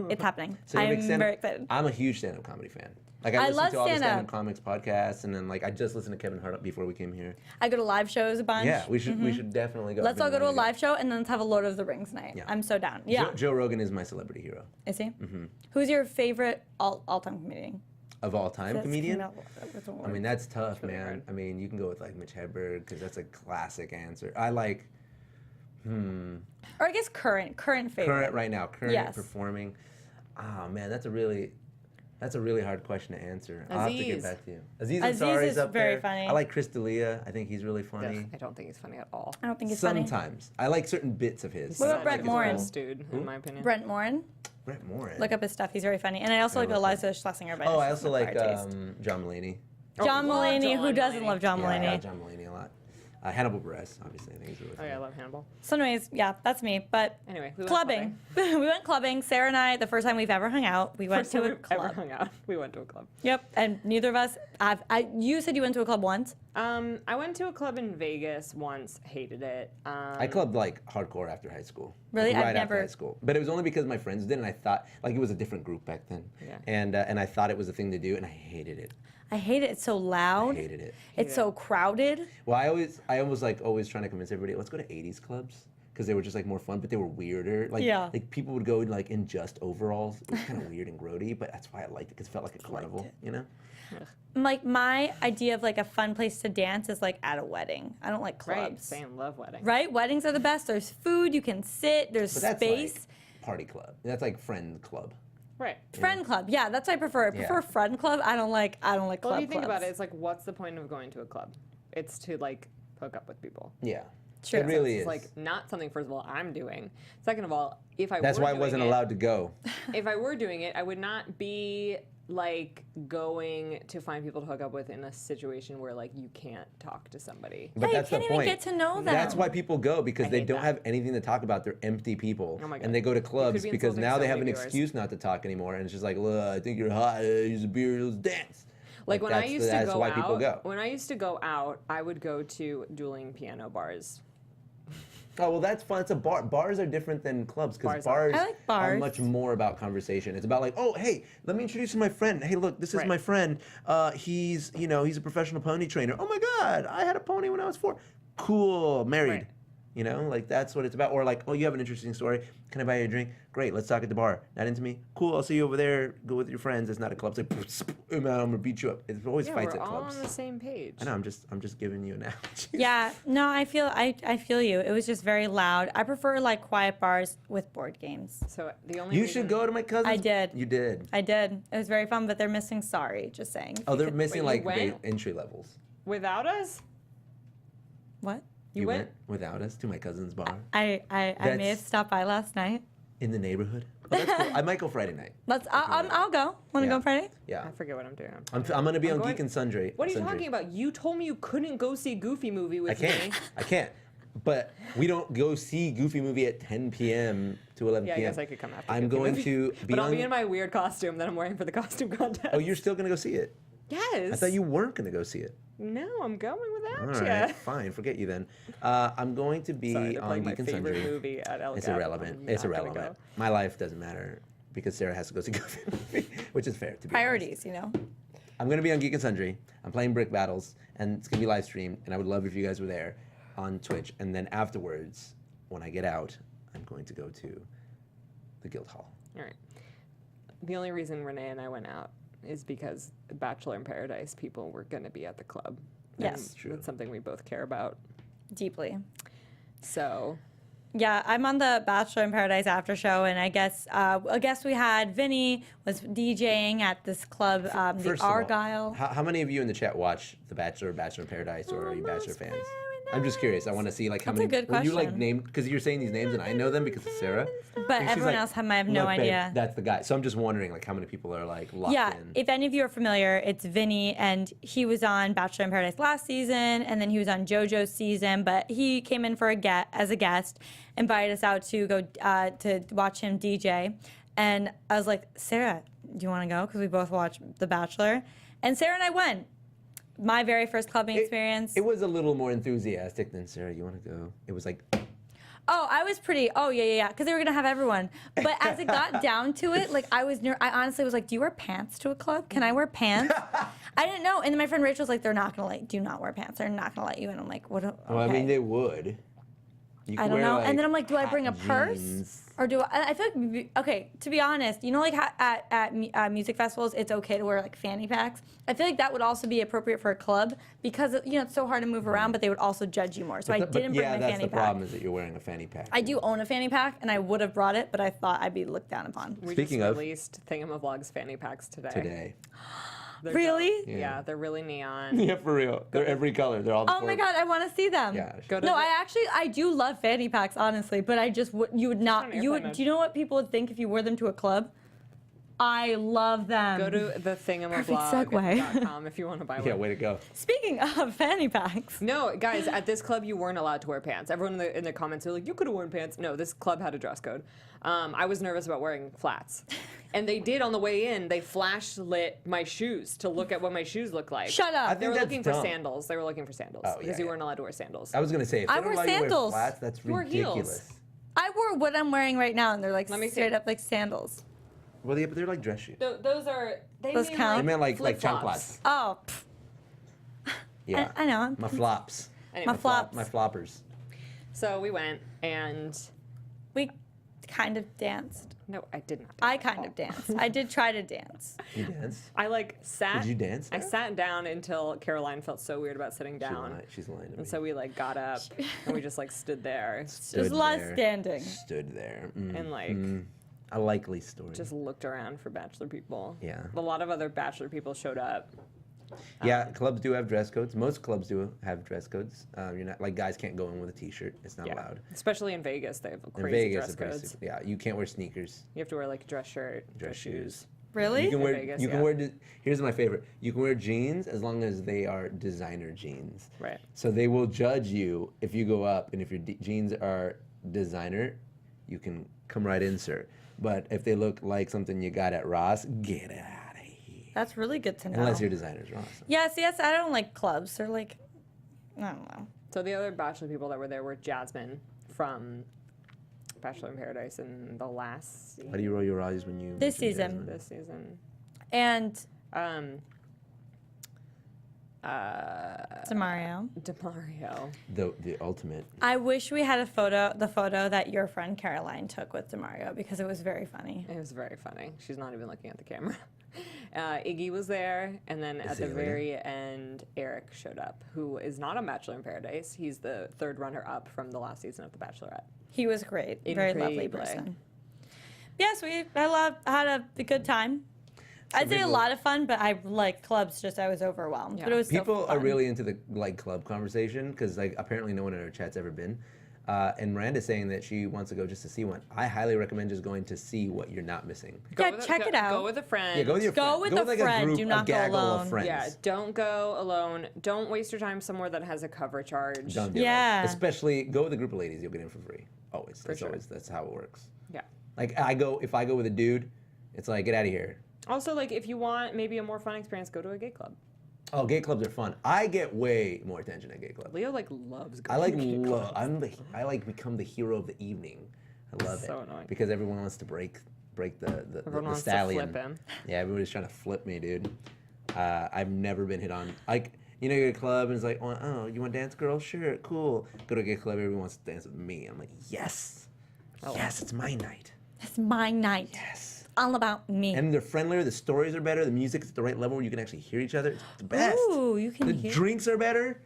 It's happening. So you're a I'm big stand-up- very excited. I'm a huge stand-up comedy fan. Like I I listen love to all the stand-up. stand-up comics podcasts, and then like I just listened to Kevin Hart before we came here. I go to live shows a bunch. Yeah, we should definitely go. Let's I've all been go to a wanting live show and then let's have a Lord of the Rings night. Yeah. I'm so down. Yeah. Joe Rogan is my celebrity hero Is he? Who's your favorite all-time comedian? of all time. That's Comedian. kind of- that's a I word. mean, that's tough, really man. hard. I mean, you can go with like Mitch Hedberg because that's a classic answer. I like Or I guess current favorite. current right now, current Yes. performing. Oh man, that's a really hard question to answer. I'll have to get Aziz. back to you. Aziz Aziz Ansari's is up very there. funny. I like Chris D'Elia. I think he's really funny. Ugh, I don't think he's funny at all. I don't think he's funny. Sometimes I like certain bits of his. What about Such Brett a Morin? gross dude, in my opinion. Brent Morin. Brett Morin. Look up his stuff. He's very funny. And I also like love Eliza Schlesinger. But Oh, it's I just also not like our taste. John Mulaney. John love Mulaney. John Who doesn't Mulaney. love John Yeah, I Mulaney? like John Mulaney a lot. Hannibal Buress, obviously, I think he's really Oh funny. yeah, I love Hannibal. So anyways, yeah, that's me. But Anyway, we went clubbing. We went clubbing. Sarah and I, the first time we've ever hung out, we went First time to a we've ever club. hung out. We went to a club. Yep. And neither of us. You said you went to a club once. I went to a club in Vegas once. Hated it. I clubbed like hardcore after high school. Really? Like, I've right after never- high school. But it was only because my friends did, and I thought like it was a different group back then. Yeah. And I thought it was a thing to do, and I hated it. I hate it. It's so I loud. hated it. It's so crowded. Well, I was like always trying to convince everybody, let's go to 80s clubs. Because they were just like more fun, but they were weirder. Like, Yeah. like people would go like in just overalls. It was kind of weird and grody, but that's why I liked it because it felt like a carnival, it. you know? Like my idea of like a fun place to dance is like at a wedding. I don't like clubs. Right. Same. Love wedding. Right? Weddings are the best. There's food. You can sit. There's But that's space. like party club. That's like friend club. Right. Friend club. Yeah, that's what I prefer. I prefer Yeah. friend club. I don't like club Well, if you think clubs. about it, it's like, what's the point of going to a club? It's to like hook up with people. Yeah. True. It really It's is. like not something. First of all, I'm doing. Second of all, if I That's were why I doing wasn't it, allowed to go. If I were doing it, I would not be like going to find people to hook up with in a situation where like you can't talk to somebody. But Yeah, that's you the can't even point. get to know them. That's why people go, because they hate don't that. have anything to talk about. They're empty people. Oh my God. And they go to clubs be because insulting now so they have many an viewers. excuse not to talk anymore. And it's just like, look, I think you're hot. Use a beer, let's dance. Like when I used to that's go why out, people go. when I used to go out, I would go to dueling piano bars. Oh, well, that's fun. It's a bar. Bars are different than clubs because Bars are- bars, I like bars. are much more about conversation. It's about like, oh, hey, let me introduce you to my friend. Hey, look, this is Right. my friend. He's a professional pony trainer. Oh my God, I had a pony when I was 4. Cool, married. Right. You know, like that's what it's about. Or like, oh, you have an interesting story. Can I buy you a drink? Great, let's talk at the bar. Not into me? Cool, I'll see you over there. Go with your friends. It's not a club. It's like, hey, man, I'm gonna beat you up. It's always Yeah, fights we're at all clubs. on the same page. I know. I'm just giving you analogies. Yeah, no, I feel you. It was just very loud. I prefer like quiet bars with board games. So the only You reason, should go to my cousin's. I did. You did. I did. It was very fun, but they're missing Sorry. Just saying. Oh, they're missing Wait, like you went? entry levels. without us. What? You went? without us to my cousin's bar I may That's- have stopped by last night. in the neighborhood. Oh, that's cool. I might go Friday night. I'll go. Want to Yeah. go Friday? Yeah, I forget what I'm doing. I'm gonna be on going- Geek and Sundry. What are you Sundry. talking about? You told me you couldn't go see Goofy movie with me. I can't. But we don't go see Goofy movie at 10 p.m. to 11 Yeah, I p.m. guess I could come after. I'm Goofy going movie. to be But on. I'll be in my weird costume that I'm wearing for the costume contest. Oh, you're still gonna go see it? Yes. I thought you weren't gonna go see it. No, I'm going All without right, you. fine. Forget you then. I'm going to be Sorry, they're on playing my Geek and favorite Sundry. movie at El It's Cap. irrelevant. I'm It's not gonna irrelevant. go. My life doesn't matter because Sarah has to go see Goofy movie, which is fair to be honest. Priorities, you know. I'm gonna be on Geek and Sundry. I'm playing Brick Battles, and it's gonna be live streamed. And I would love if you guys were there on Twitch. And then afterwards, when I get out, I'm going to go to the Guild Hall. All right. The only reason Renee and I went out is because Bachelor in Paradise people were going to be at the club. Yes. And True. That's something we both care about. Deeply. So, Yeah, I'm on the Bachelor in Paradise after show, and I guess we had Vinny was DJing at this club, the First of all, Argyle. how many of you in the chat watch The Bachelor or Bachelor in Paradise, or are you Bachelor fans? I'm just curious. I want to see like how That's a many. good Were you like question. named because you're saying these names and I know them because of Sarah. But And she's everyone like, else might have no "Look, babe, idea. That's the guy. So I'm just wondering like how many people are like locked Yeah, in. if any of you are familiar, it's Vinny, and he was on Bachelor in Paradise last season, and then he was on JoJo's season. But he came in for as a guest, invited us out to go to watch him DJ, and I was like, Sarah, do you want to go? Because we both watch The Bachelor, and Sarah and I went. My very first clubbing experience. It was a little more enthusiastic than Sarah. You want to go? It was like. Oh, I was pretty. Oh, yeah, because they were gonna have everyone. But as it got down to it, like I honestly was like, "Do you wear pants to a club? Can I wear pants?" I didn't know. And then my friend Rachel was like, "They're not gonna let. Do not wear pants. They're not gonna let you." And I'm like, "What?" Okay. Well, I mean, they would. You I could don't wear, know. like, And then I'm like, "Do I bring a hot purse?" jeans. Or do I feel like, okay, to be honest, you know, like at music festivals, it's okay to wear like fanny packs. I feel like that would also be appropriate for a club because, you know, it's so hard to move around, but they would also judge you more. So I didn't bring my that's fanny the pack. problem is that you're wearing a fanny pack. I do own a fanny pack, and I would have brought it, but I thought I'd be looked down upon. we Speaking just of- released Thingamavlogs fanny packs today. Today. They're Really? dope. Yeah, they're really neon. Yeah, for real. They're every color. They're all. Oh my god, I want to see them. Yeah. Go to No, the- I do love fanny packs, honestly, but I just you would not. on You airplane would. Do you know what people would think if you wore them to a club? I love them. Go to the segue. thingamavlog.com if you want to buy one. Yeah, way to go. Speaking of fanny packs, No, guys, at this club you weren't allowed to wear pants. Everyone in the comments were like, "You could have worn pants." No, this club had a dress code. I was nervous about wearing flats, and they did on the way in. They flash lit my shoes to look at what my shoes look like. shut up. I They think were that's looking for dumb. sandals. They were looking for sandals Oh, because yeah, you weren't allowed to wear sandals. I was gonna say if I they don't wore allow you to sandals. wear flats, that's You wore heels. ridiculous. I wore what I'm wearing right now, and they're like Let me see. straight up like sandals. Well, yeah, but they're like dress shoes. Those are they Those mean count? I meant like flip-flops. chanclas. Oh, Yeah. I know. My flops. Anyway, My flops. My floppers. So we went, and We kind of danced. no, I did not. I kind of danced. I did try to dance. You dance? I like sat. Did you dance, I Sarah? sat down until Caroline felt so weird about sitting down. She's lying to me. And so we like got up and we just like stood there There's a lot of there. standing. Stood there. and like A likely story. just looked around for bachelor people. Yeah. A lot of other bachelor people showed up. Yeah, clubs do have dress codes. Most clubs do have dress codes. You're not like guys can't go in with a t-shirt. It's not allowed. Especially in Vegas, they have In crazy Vegas, dress it's pretty codes. yeah, you can't wear sneakers. You have to wear like a dress shirt, Dress shoes. Really? You can wear. Vegas, you can yeah. wear. Here's my favorite. You can wear jeans as long as they are designer jeans. Right. So they will judge you if you go up, and if your jeans are designer, you can come right in, sir. But if they look like something you got at Ross, get out of here. That's really good to know. Unless your designer's Ross. Yes, I don't like clubs. They're like, I don't know. So the other Bachelor people that were there were Jasmine from Bachelor in Paradise in the last How do you roll your eyes when you? This mention season. Jasmine? this season. And Demario. Demario. The ultimate. I wish we had the photo that your friend Caroline took with Demario because it was very funny. It was very funny. She's not even looking at the camera. Iggy was there, and then at the Azalea. very end, Eric showed up, who is not on Bachelor in Paradise. He's the third runner-up from the last season of The Bachelorette. He was great. Very lovely Incredible. person. Yes, had a good time. I'd say a people- lot of fun, but I like clubs. I was overwhelmed. But it was still People are fun. really into the club conversation because apparently no one in our chat's ever been. And Miranda's saying that she wants to go just to see one. I highly recommend just going to see what you're not missing. Check it out. Go with a friend. Yeah, go with your Go friend. with go a with like friend. A group, Do not a go gaggle alone. Of friends. Yeah, don't go alone. Don't waste your time somewhere that has a cover charge. Don't do Yeah. that. Especially go with a group of ladies. You'll get in for free. Always. sure. That's how it works. Yeah. Like if I go with a dude, it's like get out of here. Also, like, if you want maybe a more fun experience, go to a gay club. Oh, gay clubs are fun. I get way more attention at gay clubs. Leo, like, loves going I like to gay love. clubs. I like become the hero of the evening. I love So it annoying. because everyone wants to break the Everyone wants stallion. to flip him. Yeah, everybody's trying to flip me, dude. I've never been hit on. Like, you know, you're at a club and it's like, oh, you want to dance, girl? Sure, cool. Go to a gay club, everyone wants to dance with me. I'm like, yes, yes, it's my night. It's my night. Yes. All about me. And they're friendlier, the stories are better, the music's at the right level where you can actually hear each other. It's the best. Ooh, you can the hear. drinks are better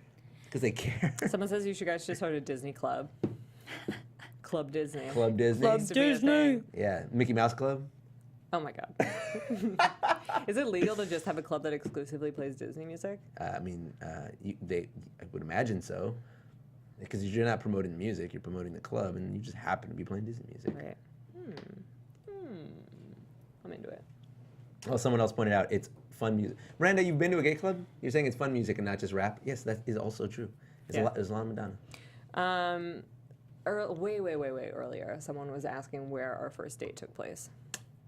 because they care. Someone says you should guys just go to Disney Club. Club Disney. Club Disney. Club Used to be a Disney. thing. Yeah, Mickey Mouse Club. Oh my god. Is it legal to just have a club that exclusively plays Disney music? I would imagine so, because you're not promoting the music, you're promoting the club, and you just happen to be playing Disney music. Right. I'm into it. Well, someone else pointed out it's fun music. Miranda, you've been to a gay club? You're saying it's fun music and not just rap? Yes, that is also true. There's a lot of Madonna. Way earlier, someone was asking where our first date took place.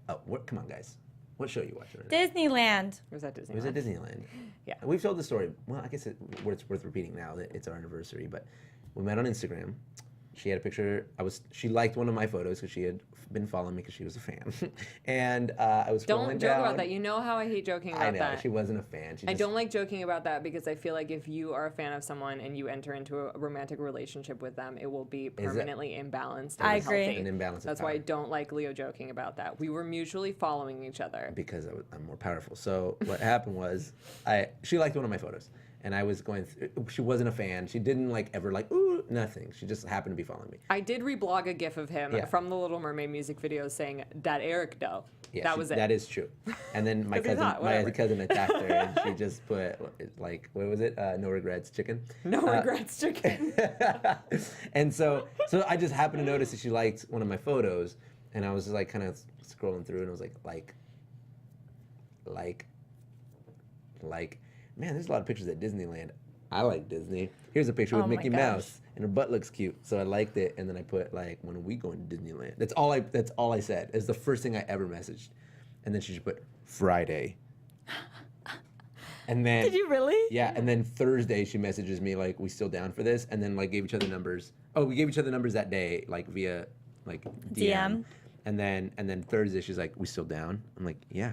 Oh, come on, guys. What show you watching? Right now? Disneyland. It was at Disney. It was at Disneyland. Yeah. We've told the story. Well, I guess it's worth repeating now that it's our anniversary. But we met on Instagram. She had a picture. She liked one of my photos because she had been following me because she was a fan. And I was scrolling Don't joke down. about that. You know how I hate joking about I know that. she wasn't a fan. I don't like joking about that because I feel like if you are a fan of someone and you enter into a romantic relationship with them, it will be permanently imbalanced. And I agree. unhealthy. An imbalance of That's why I power. don't like Leo joking about that. We were mutually following each other. Because I'm more powerful. So what happened was, she liked one of my photos, and I was going. She wasn't a fan. She didn't ever ooh, nothing. She just happened to be following me. I did reblog a GIF of him Yeah. from the Little Mermaid music video saying that Eric though. Yeah, that was it. That is true. And then my 'Cause he's hot, whatever. cousin attacked her, and she just put what was it? No regrets chicken. No regrets, chicken. And so I just happened to notice that she liked one of my photos, and I was just kind of scrolling through, and I was like, man, there's a lot of pictures at Disneyland. I like Disney. Here's a picture with Oh my Mickey gosh. Mouse, and her butt looks cute, so I liked it. And then I put when are we going to Disneyland? That's all I said. It's the first thing I ever messaged, and then she just put Friday. And then Did you really? Yeah, and then Thursday she messages me we still down for this, and then gave each other numbers. Oh, we gave each other numbers that day via DM. And then Thursday she's like, we still down? I'm like, yeah.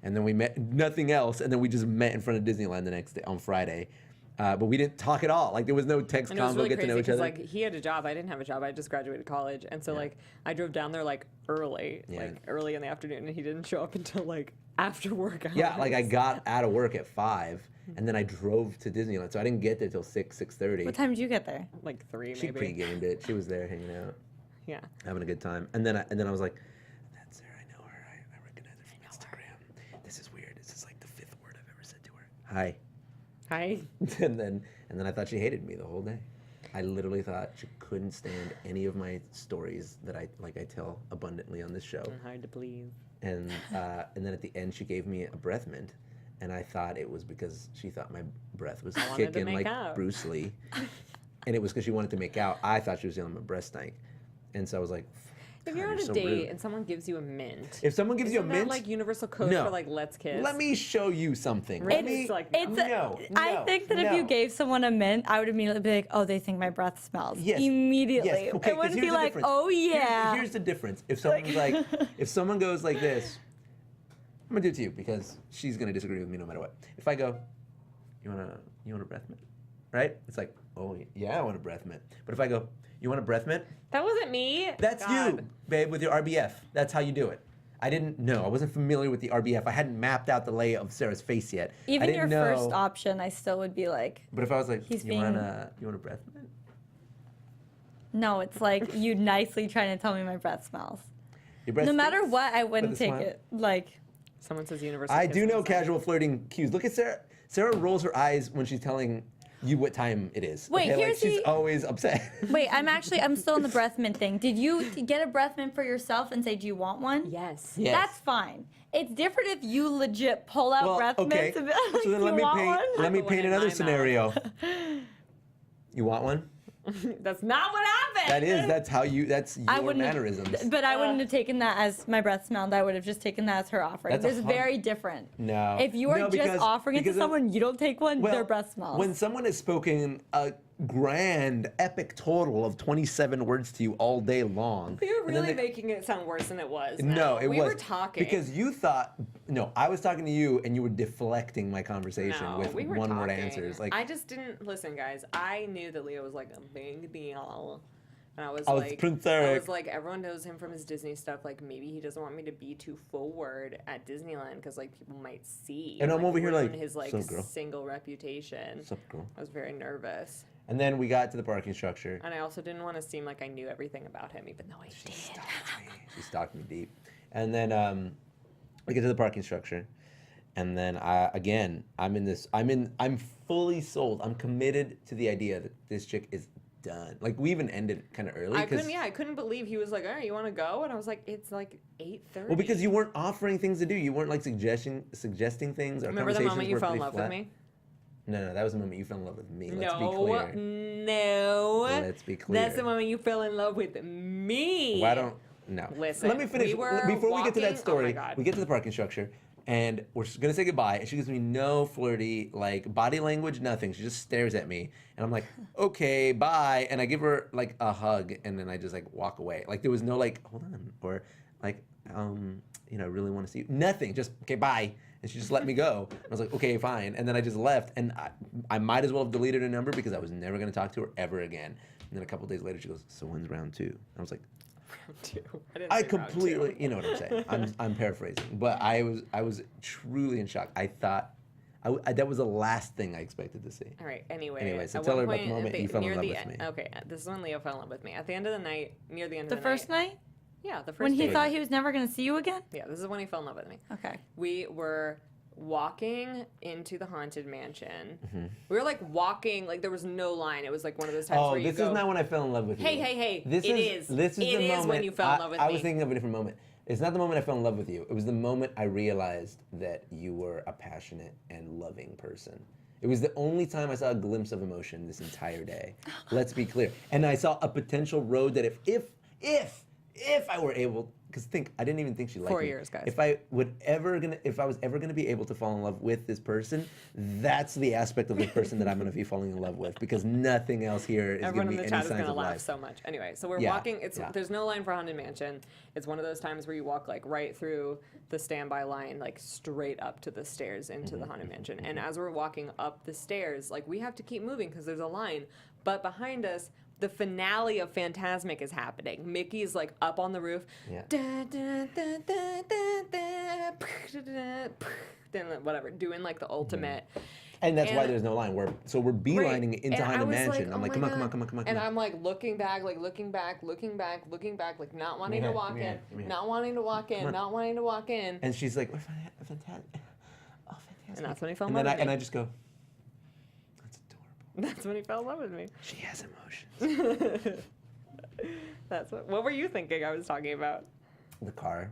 And then we met, nothing else, and then we just met in front of Disneyland the next day on Friday. But we didn't talk at all. There was no text And it was convo, really get to know crazy each other. because he had a job. I didn't have a job. I just graduated college, and so I drove down there early, Yeah. early in the afternoon, and he didn't show up until after work hours. Yeah, I got out of work at 5, and then I drove to Disneyland, so I didn't get there till 6:30. What time did you get there? 3 She maybe. pre-gamed it. She was there hanging out, Yeah. having a good time. And then I was like, that's her. I know her. I recognize her from Instagram. This is weird. This is the 5th word I've ever said to her. Hi. Hi. and then I thought she hated me the whole day. I literally thought she couldn't stand any of my stories that I tell abundantly on this show. Hard to please. and then at the end she gave me a breath mint, and I thought it was because she thought my breath was wanted to kicking make like out. Bruce Lee, and it was because she wanted to make out. I thought she was stealing my breast stank, and so I was like, If God, you're on a so date rude. and someone gives you a mint, If someone gives you a isn't mint, that like universal code No. for like let's kiss? let me show you something. Really? Let me, It's like, no, I think that if you no. gave someone a mint, I would immediately be like, oh, they think my breath smells. Yes. Immediately. Yes. Okay, I 'cause wouldn't here's be the like, difference. oh, yeah. Here's the difference. If someone's like, if someone goes like this, I'm gonna do it to you because she's gonna disagree with me no matter what. If I go, you want a breath mint, right? It's like, oh yeah, I want a breath mint. But if I go, you want a breath mint? That wasn't me. That's God. you, babe, with your RBF. That's how you do it. I didn't know. I wasn't familiar with the RBF. I hadn't mapped out the lay of Sarah's face yet. I Even didn't your know. first option, I still would be like, But if I was like, He's you being- want a breath mint? no, it's like you nicely trying to tell me my breath smells. Your breath No matter stinks what, I with wouldn't a take smile? it. Like, Someone says universal. I kiss do in know a second. casual flirting cues. Look at Sarah. Sarah rolls her eyes when she's telling you what time it is. Wait, okay? here's like she's the- always upset. wait, I'm still in the breath mint thing. Did you get a breath mint for yourself and say, do you want one? Yes. Yes. That's fine. It's different if you legit pull out breath okay. mints and be like, So then "Do let you me want paint. one?" Let me Put one paint in another my mouth. scenario. You want one? That's not what happened. That is. That's how you. That's I your wouldn't mannerisms. but I wouldn't have taken that as my breath smelled. I would have just taken that as her offering. That's a There's hun- very different. No. If you are No, just because- offering it to because of- someone, you don't take one, Well, their breath smells. When someone has spoken a grand, epic total of 27 words to you all day long. You're and then really they- making it sound worse than it was. No, now. it we was were talking because you thought. No, I was talking to you, and you were deflecting my conversation No, with we were one-word talking. answers. Like I just didn't listen, guys. I knew that Leo was like a big deal, and I was I was like, Prince I Eric. was like, everyone knows him from his Disney stuff. Like maybe he doesn't want me to be too forward at Disneyland because like people might see. And I'm over here ruin like, his like "Sup, girl?" single reputation. Sup, girl? I was very nervous, And then we got to the parking structure. and I also didn't want to seem like I knew everything about him, even though I did. She stalked me deep. And then we get to the parking structure. And then I'm fully sold. I'm committed to the idea that this chick is done. Like we even ended kind of early. I couldn't believe he was like, all right, you want to go? And I was like, it's like 8:30. Well, because you weren't offering things to do. You weren't like suggesting things. Our Remember the conversations moment you were fell in pretty love flat. with me? No, that was the moment you fell in love with me. Let's be No, clear. no. Let's be clear. That's the moment you fell in love with me. Why don't no? Listen, Let me finish we were before we get to walking- that oh my story. God. We get to the parking structure, and we're gonna say goodbye. And she gives me no flirty like body language, nothing. She just stares at me, and I'm like, okay, bye. And I give her like a hug, and then I just like walk away. Like there was no like, hold on, or like, I really want to see you. Nothing. Just okay, bye. And she just let me go. I was like, okay, fine. And then I just left, and I might as well have deleted her number because I was never gonna talk to her ever again. And then a couple days later, she goes, so when's round 2? And I was like, Two. didn't I say round completely, two. you know what I'm saying. I'm paraphrasing, but I was truly in shock. I thought that was the last thing I expected to see. All right. Anyway, So at tell one her about the point, moment at you fell in near love the with end- me. Okay, this is when Leo fell in love with me. At the end of the night, near the end the of the first night? Yeah, the first When he date. thought he was never going to see you again? Yeah, this is when he fell in love with me. Okay. We were walking into the haunted mansion. Mm-hmm. We were like walking, like there was no line. It was like one of those times Oh, where you this go, is not when I fell in love with Hey, you. hey, This it is is. This is It the is moment when you fell in love with I me. was thinking of a different moment. It's not the moment I fell in love with you. It was the moment I realized that you were a passionate and loving person. It was the only time I saw a glimpse of emotion this entire day. Let's be clear. And I saw a potential road that if I were able, because I didn't even think she liked me. 4 years, guys. If I was ever gonna be able to fall in love with this person, that's the aspect of the person that I'm gonna be falling in love with, because nothing else here is Everyone gonna in be the any chat is signs gonna of laugh life. so much. Anyway, so we're Yeah, walking. yeah. There's no line for haunted mansion. It's one of those times where you walk like right through the standby line, like straight up to the stairs into Mm-hmm, the haunted mansion. And as we're walking up the stairs, like we have to keep moving because there's a line. But behind us, the finale of Phantasmic is happening. Mickey's like up on the roof. Yeah. Da, da, da, da, da, da, da, da, then whatever, doing like the ultimate. And that's why And- there's no line. We're beelining it into And I Haunted was Mansion. like, I'm oh like, my come on, God. come on, come on. And I'm like looking back, like not wanting to here, walk come here, in, come here. not wanting to walk in, on. not wanting to walk in. And she's like, fantastic. Oh, fantastic. And that's when he fell in And then love with and me. I just go, that's adorable. That's when he fell in love with me. She has emotions. What were you thinking I was talking about? The car.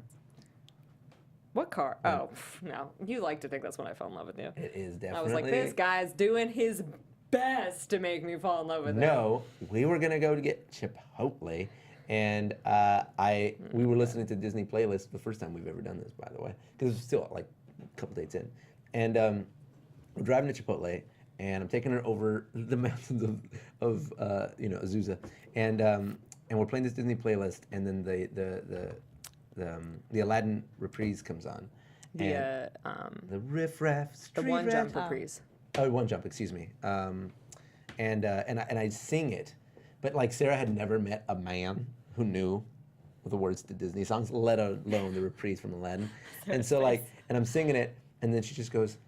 What car? Oh, no. You like to think that's when I fell in love with you. It is definitely. I was like, this guy's doing his best to make me fall in love with him. No, we were gonna go to get Chipotle, and we were listening to Disney playlist the first time we've ever done this, by the way, because it's still like a couple dates in, and we're driving to Chipotle, and I'm taking her over the mountains of Azusa, and we're playing this Disney playlist, and then the Aladdin reprise comes on. The Riff Raff Street the one Raff. jump reprise. Oh, One Jump, excuse me. And I sing it, but like Sarah had never met a man who knew the words to Disney songs, let alone the reprise from Aladdin. And so like, and I'm singing it, and then she just goes,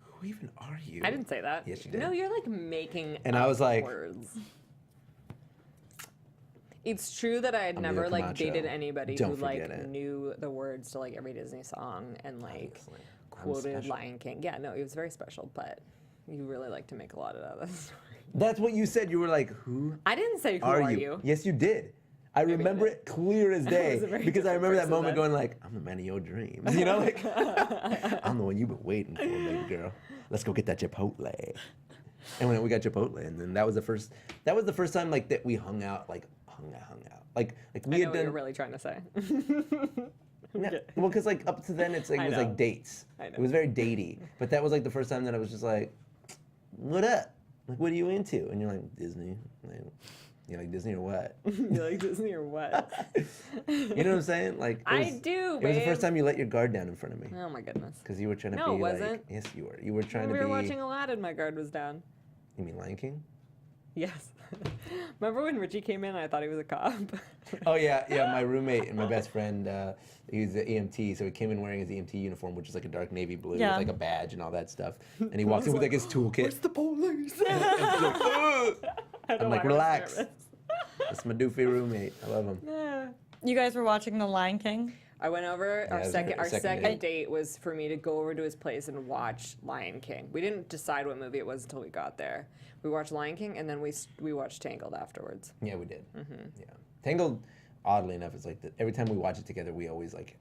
"Who even are you?" I didn't say that. Yes, you did. No, you're like making And up I was like- words. It's true that I had I'm never Leo like Camacho. dated anybody Don't who like forget it. knew the words to like every Disney song and like Obviously. I'm quoted special. Lion King. Yeah, no, it was very special, but you really like to make a lot of that story. That's what you said. You were like, "Who I didn't say who are you?" Yes, you did. I remember did. it clear as day was a very because I different remember that person moment then. going like, "I'm the man of your dreams," you know, like I'm the one you've been waiting for, baby girl. Let's go get that Chipotle. And when we got Chipotle, and then that was the first time like that we hung out. Like I we know had what done. you're really trying to say. Yeah, well, because like up to then it's like I it was know. like dates. I know. It was very datey. But that was like the first time that I was just like, "What up? Like, what are you into?" And you're like, "Disney." Like, you like Disney or what? You like Disney or what? You know what I'm saying? Like I do, It was the babe. first time you let your guard down in front of me Oh my goodness. because you were trying to No, be it wasn't. like, yes, you were. You were trying When we to were be. watching Aladdin, my guard was down. You mean Lion King? Yes. Remember when Richie came in and I thought he was a cop? Oh yeah. My roommate and my best friend, he was the EMT, so he came in wearing his EMT uniform, which is like a dark navy blue Yeah. with like a badge and all that stuff. And he walks in with like his toolkit. the police? And he's like, "Ugh." I'm like, relax. nervous. That's my doofy roommate. I love him. Yeah. You guys were watching The Lion King? I went over. Yeah, it was Our our second second date. date was for me to go over to his place and watch Lion King. We didn't decide what movie it was until we got there. We watched Lion King and then we watched Tangled afterwards. Yeah, we did. Yeah. Tangled, oddly enough, is like every time we watch it together, we always like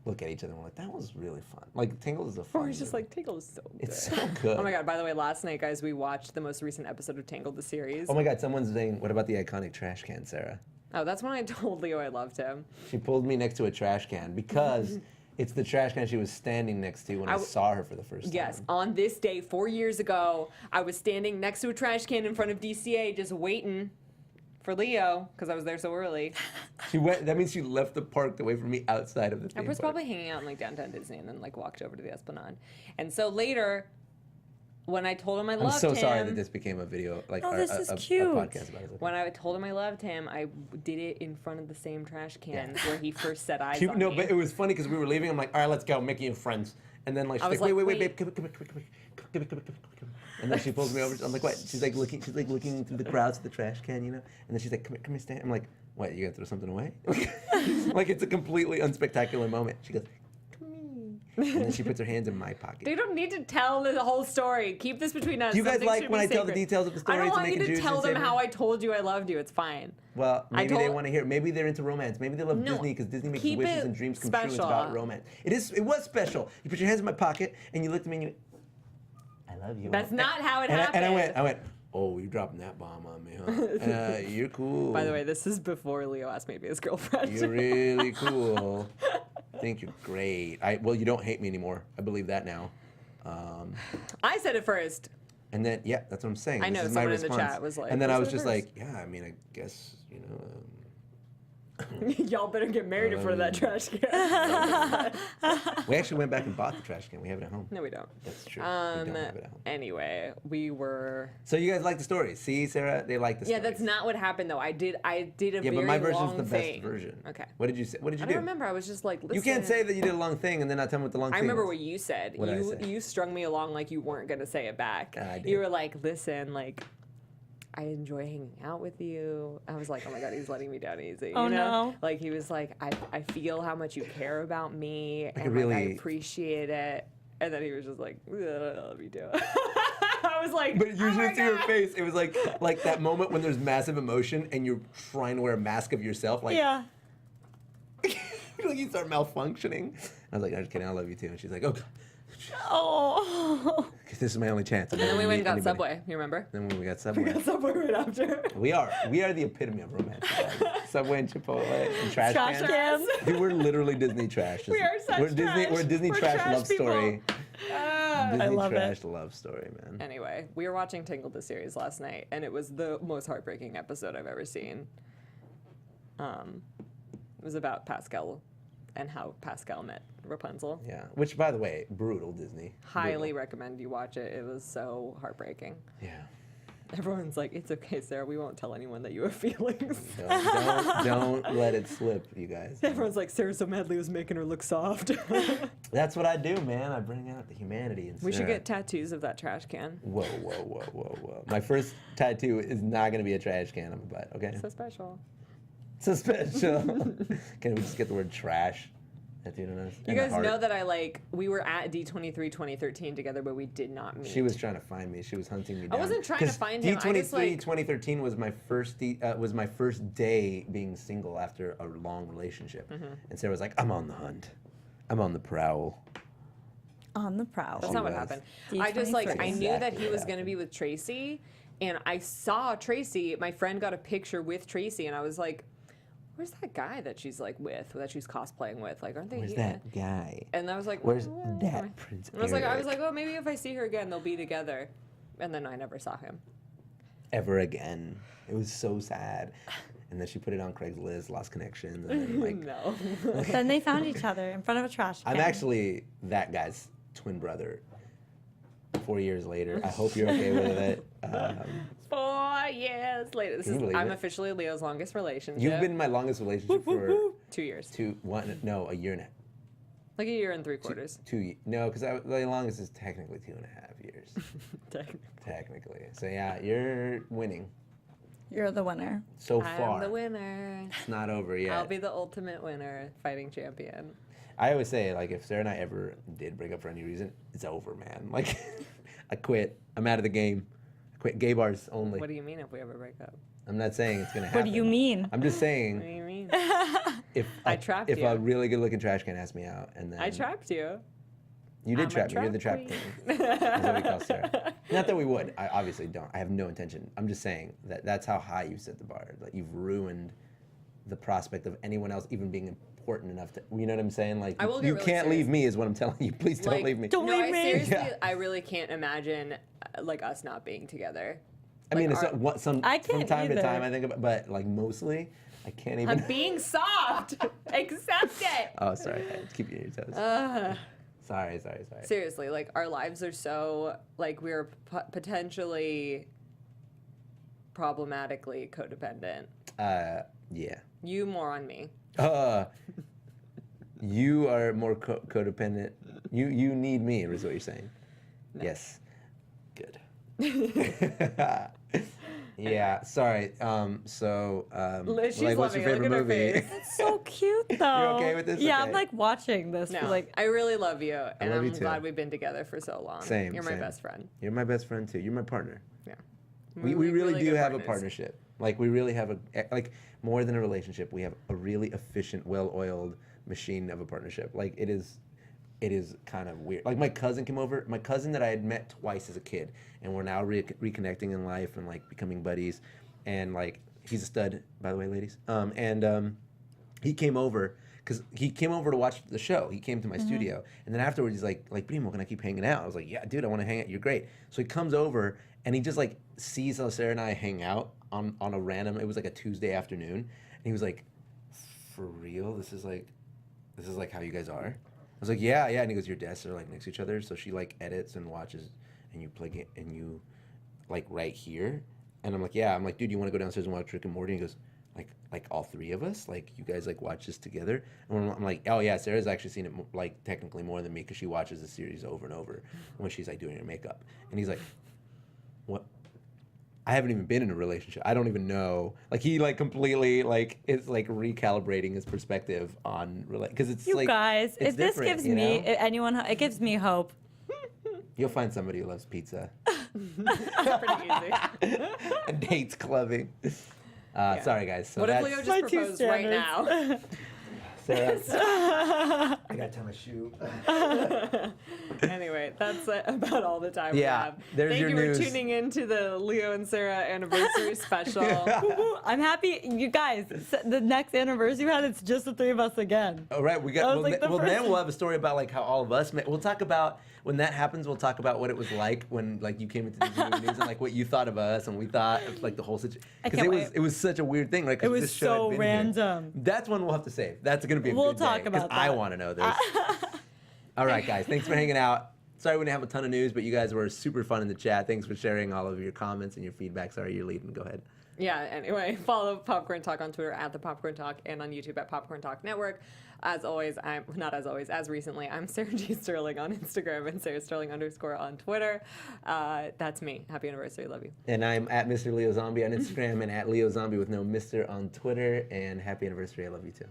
look at each other and we're like, that was really fun. Like Tangled is a fun. Or it's just movie. like Tangled is so good. It's so good. Oh my god! By the way, last night, guys, we watched the most recent episode of Tangled, the series. Oh my God! Someone's saying, "What about the iconic trash can, Sarah?" Oh, that's when I told Leo I loved him. She pulled me next to a trash can because it's the trash can she was standing next to when I saw her for the first time. Yes, on this day 4 years ago, I was standing next to a trash can in front of DCA, just waiting for Leo because I was there so early. She went. That means she left the park away from me outside of the I theme was park. probably hanging out in like downtown Disney and then like walked over to the Esplanade. And so later, when I told him I I'm loved so him, sorry that this became a video, like Oh, a, this a, is a, cute. a podcast about it. when I told him I loved him, I did it in front of the same trash can where he first set eyes on No, me. but it was funny because we were leaving. I'm like, all right, let's go, Mickey and friends. And then like she's I was like, wait, like, babe, come here. And then she pulls me over. I'm like, what? She's like looking through the crowds to the trash can, you know. And then she's like, come here, stand. I'm like, what? You gonna throw something away? Like it's a completely unspectacular moment. She goes, come here. And then she puts her hands in my pocket. You don't need to tell the whole story. Keep this between us. Do you guys Something like should when be I tell the sacred. details of the story I don't to want make you it to juicy tell and them savory? how I told you I loved you. It's fine. Well, maybe they told- want to hear. Maybe they're into romance. Maybe they love No, Disney because Disney makes keep wishes it and dreams come true. It's special. about romance. It was special. You put your hands in my pocket and you looked at me and you went, I love you. That's not how it and happened. I went, oh, you're dropping that bomb on me, huh? You're cool. By the way, this is before Leo asked me to be his girlfriend. You're really cool. I think you're great. Well, you don't hate me anymore. I believe that now. I said it first. And then, yeah, that's what I'm saying. I This know, is my someone in the response. chat was like, and then "Who I was said it just first?" like, yeah, I mean, I guess, you know. Y'all better get married in front of that trash can. We actually went back and bought the trash can. We have it at home. No, we don't. That's true. We don't have it at home. Anyway, we were. So you guys like the story? See, Sarah, they like the story. Yeah, that's not what happened though. I did a Yeah, very but my version's long the best thing. version. Okay. What did you say? What did you I do? don't remember. I was just like, listen. You can't say that you did a long thing and then not tell me what the long thing I remember was. what you said. What did I say? You strung me along like you weren't gonna say it back. I did. You were like, listen, like, I enjoy hanging out with you. I was like, oh my god, he's letting me down easy. Oh, you know? no. Like he was like, I feel how much you care about me and really- like, I appreciate it. And then he was just like, I love you too. I was like, But you oh my should see her God. face. It was like that moment when there's massive emotion and you're trying to wear a mask of yourself. Like, Yeah. like you start malfunctioning. I was like, I'm just kidding. I love you too. And she's like, oh, God. Oh. This is my only chance. And then we went and got Subway. You remember? Then when we got Subway. We got Subway right after. We are the epitome of romance. Subway and Chipotle and trash cans. cans. Dude, we're literally Disney trash. We are such we're Disney. trash. We're Disney We're trash trash love people. story. Disney I love trash love story, man. Anyway, we were watching Tangled the series last night, and it was the most heartbreaking episode I've ever seen. It was about Pascal and how Pascal met Rapunzel. Yeah. Which, by the way, brutal Disney. Highly recommend you watch it. It was so heartbreaking. Yeah. Everyone's like, it's okay, Sarah. We won't tell anyone that you have feelings. Don't let it slip, you guys. Everyone's like, Sarah so mad Leo's making her look soft. That's what I do, man. I bring out the humanity in We should Sarah. get tattoos of that trash can. Whoa. My first tattoo is not going to be a trash can on my butt, okay? So special. So special. Can we just get the word trash tattooed on us? You And a guys heart? know that we were at D23 2013 together, but we did not meet. She was trying to find me. She was hunting me down. I wasn't trying to 'Cause find him. I D23 just, like- 2013 was my first day being single after a long relationship. Mm-hmm. And Sarah was like, I'm on the hunt. I'm on the prowl. On the prowl. That's She not what was. happened. I just I Exactly knew that he what was going to be with Tracy, and I saw Tracy. My friend got a picture with Tracy, and I was like, "Where's that guy that she's like with, that she's cosplaying with? Like, aren't they?" Where's here?" that guy? And I was like, Where's "Well, that okay." Prince And I was Eric? like, oh, maybe if I see her again, they'll be together. And then I never saw him. Ever again. It was so sad. And then she put it on Craigslist, lost connection. And then, like, No. Then they found each other in front of a trash can. I'm actually that guy's twin brother. 4 years later. I hope you're okay with it. 4 years later. Can you believe I'm it? officially Leo's longest relationship. You've been in my longest relationship for 2 years. a year and a half. Like a year and 3/4. No, because the longest is technically 2.5 years. Technically. So yeah, you're winning You're the winner. so I'm far. the winner. It's not over yet. I'll be the ultimate winner, fighting champion. I always say, like, if Sarah and I ever did break up for any reason, it's over, man. Like, I quit. I'm out of the game. I quit. Gay bars only. What do you mean if we ever break up? I'm not saying it's gonna happen. What do you mean? I'm just What do saying you mean? if I trapped if you. a really good-looking trash can asked me out, and then I trapped you. you did I'm a trap me. You're the trap queen. king. That's what we call Sarah. Not that we would. I obviously don't. I have no intention. I'm just saying that that's how high you set the bar. Like, you've ruined the prospect of anyone else even being important enough to. You know what I'm saying? Like, I will get you really can't serious. leave me, is what I'm telling you. Please don't Like, leave me. Don't No, leave I me. seriously, Yeah. I really can't imagine like us not being together. I mean, Like, it's our- from I can't time to either. time I think about, but like mostly, I can't even. I'm being soft. Accept it. Oh, sorry. Keep you on your toes. Sorry. Seriously, like our lives are so like we're potentially problematically codependent. Yeah. You more on me. You are more codependent. You need me, is what you're saying. Yes. Good. Yeah. Sorry. Liz, she's like, what's your loving it. favorite Look at her movie? face. It's so cute though. okay with this? Yeah, Okay. I'm like watching this. No, for, like, I really love you, and love I'm you too. glad we've been together for so long. Same. You're my same. best friend. You're my best friend too. You're my partner. Yeah. We really do good have a partners. partnership. Like, we really have like more than a relationship. We have a really efficient, well-oiled machine of a partnership. Like, it is kind of weird. Like, my cousin came over. My cousin that I had met twice as a kid, and we're now reconnecting in life and like becoming buddies. And like, he's a stud, by the way, ladies. He came over because he came over to watch the show. He came to my studio, and then afterwards he's like, Primo, can I keep hanging out? I was like, yeah, dude, I want to hang out. You're great. So he comes over and he just like sees how Sarah and I hang out on a random. It was like a Tuesday afternoon, and he was like, for real? This is like how you guys are? I was like, yeah. And he goes, your desks are like next to each other, so she like edits and watches, and you plug it, and you like right here. And I'm like, yeah. I'm like, dude, you want to go downstairs and watch Rick and Morty? And he goes, like all three of us? Like, you guys like watch this together? And I'm like, oh yeah, Sarah's actually seen it like technically more than me because she watches the series over and over when she's like doing her makeup. And he's like, what? I haven't even been in a relationship. I don't even know. Like, he like completely like it's like recalibrating his perspective on because it's you like guys, it's if this different, gives you me know? anyone, it gives me hope. You'll find somebody who loves pizza Pretty easy. and dates clubbing. Sorry guys. So What if that's Leo My just two proposed right standards. now? Sarah. I got to tie my shoe. Anyway, that's about all the time we Yeah, have. there's Thank your you news. for tuning in to the Leo and Sarah anniversary special. Woo-hoo. I'm happy, you guys. The next anniversary we had, it's just the three of us again. All right, we got. That was like the Well, then first- we'll have a story about like how all of us met. We'll talk about when that happens. We'll talk about what it was like when like you came into the movie news and like what you thought of us and we thought of like the whole situation. I Because can't it was wait. it was such a weird thing. Like 'cause It was this show had so been here. random. That's one we'll have to save. That's gonna be a We'll good talk day, 'cause about I that. want to know this. All right, guys. Thanks for hanging out. Sorry we didn't have a ton of news, but you guys were super fun in the chat. Thanks for sharing all of your comments and your feedback. Sorry, you're leading. Go ahead. Yeah, anyway, follow Popcorn Talk on Twitter at the Popcorn Talk and on YouTube at Popcorn Talk Network. As always, as recently, I'm Sarah G. Sterling on Instagram and Sarah Sterling _ on Twitter. That's me. Happy anniversary. Love you. And I'm at Mr. Leo Zombie on Instagram and at Leo Zombie with no Mr. on Twitter. And happy anniversary. I love you too.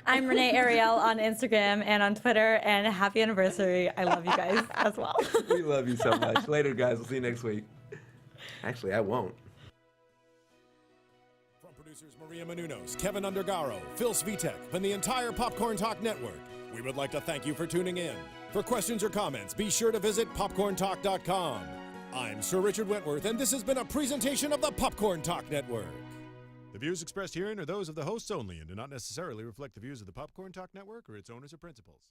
I'm Renee Ariel on Instagram and on Twitter, and happy anniversary. I love you guys as well. We love you so much. Later, guys. We'll see you next week. Actually, I won't. From producers Maria Menounos, Kevin Undergaro, Phil Svitek, and the entire Popcorn Talk Network, we would like to thank you for tuning in. For questions or comments, be sure to visit popcorntalk.com. I'm Sir Richard Wentworth, and this has been a presentation of the Popcorn Talk Network. The views expressed herein are those of the hosts only and do not necessarily reflect the views of the Popcorn Talk Network or its owners or principals.